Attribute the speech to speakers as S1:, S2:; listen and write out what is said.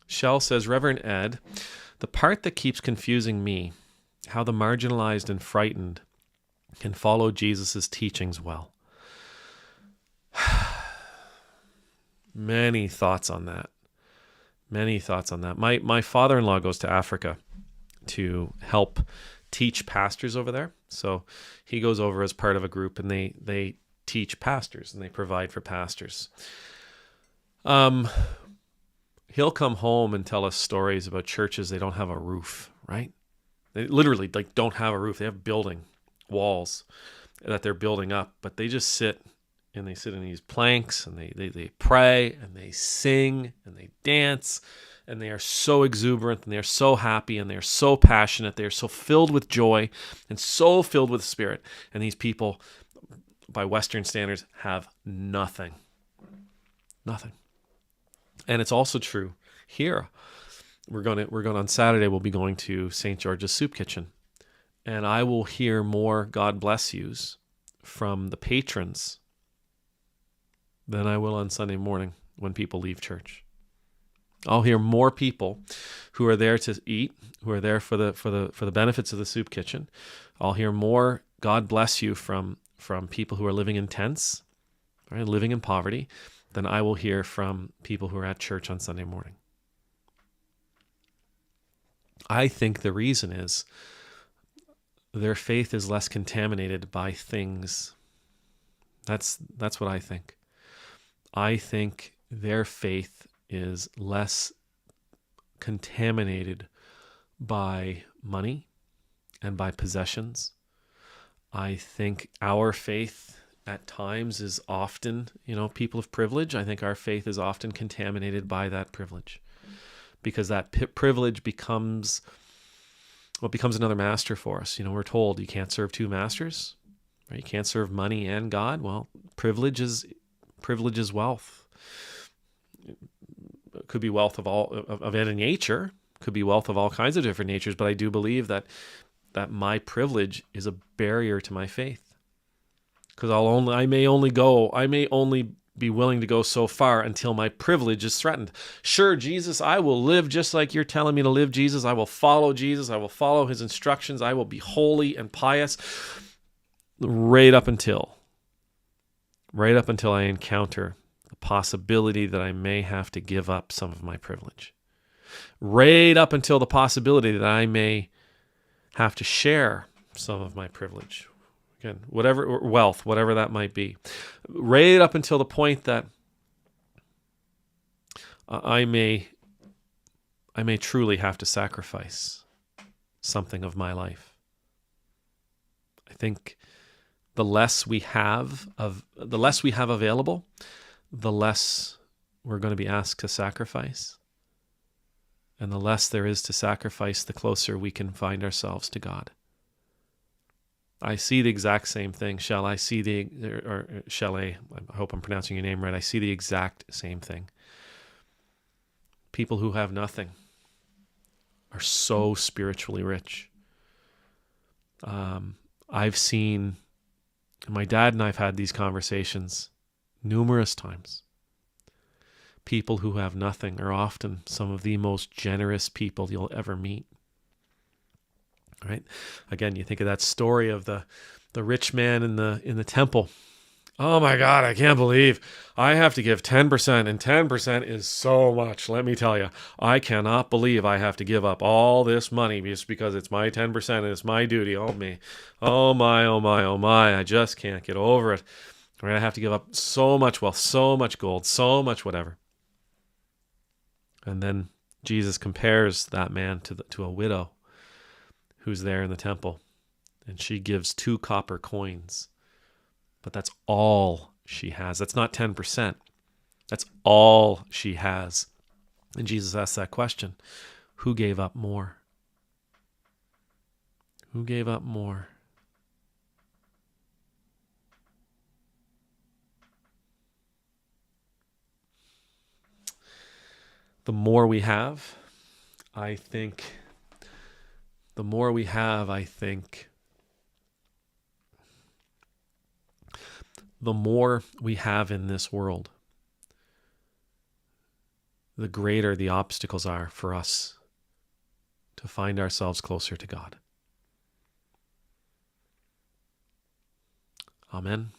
S1: Shell says, Reverend Ed, the part that keeps confusing me, how the marginalized and frightened can follow Jesus' teachings well. Many thoughts on that. Many thoughts on that. My father-in-law goes to Africa to help teach pastors over there. So he goes over as part of a group, and they teach pastors and they provide for pastors. He'll come home and tell us stories about churches they don't have a roof, right? They literally like don't have a roof. They have building walls that they're building up, but they just sit and they sit in these planks and they pray and they sing and they dance and they are so exuberant and they're so happy and they're so passionate. They're so filled with joy and so filled with spirit. And these people, by Western standards, have nothing. Nothing. And it's also true here. We're going on Saturday, we'll be going to St. George's Soup Kitchen. And I will hear more God bless yous from the patrons than I will on Sunday morning when people leave church. I'll hear more people who are there to eat, who are there for the benefits of the soup kitchen. I'll hear more God bless you from people who are living in tents, right, living in poverty, than I will hear from people who are at church on Sunday morning. I think the reason is their faith is less contaminated by things. That's what I think. I think their faith is less contaminated by money and by possessions. I think our faith at times is often, people of privilege. I think our faith is often contaminated by that privilege, because that privilege becomes another master for us. We're told you can't serve two masters, right? You can't serve money and God. Well, privilege is wealth. It could be wealth of any nature, could be wealth of all kinds of different natures, but I do believe that my privilege is a barrier to my faith. Because I may only be willing to go so far until my privilege is threatened. Sure, Jesus, I will live just like you're telling me to live, Jesus. I will follow Jesus. I will follow his instructions. I will be holy and pious right up until I encounter the possibility that I may have to give up some of my privilege. Right up until the possibility that I may have to share some of my privilege. Again, whatever wealth, whatever that might be, right up until the point that I may truly have to sacrifice something of my life. I think the less we have available, the less we're going to be asked to sacrifice, and the less there is to sacrifice, the closer we can find ourselves to God. I see the exact same thing. I hope I'm pronouncing your name right. I see the exact same thing. People who have nothing are so spiritually rich. I've seen, my dad and I've had these conversations numerous times. People who have nothing are often some of the most generous people you'll ever meet. Right? Again, you think of that story of the rich man in the temple. Oh my God, I can't believe I have to give 10%, and 10% is so much. Let me tell you, I cannot believe I have to give up all this money just because it's my 10% and it's my duty. Oh me, oh my, oh my, oh my, I just can't get over it. Right? I have to give up so much wealth, so much gold, so much whatever. And then Jesus compares that man to a widow who's there in the temple, and she gives 2 copper coins, but that's all she has. That's not 10%. That's all she has. And Jesus asks that question, who gave up more? Who gave up more? The more we have, I think, the more we have in this world, the greater the obstacles are for us to find ourselves closer to God. Amen.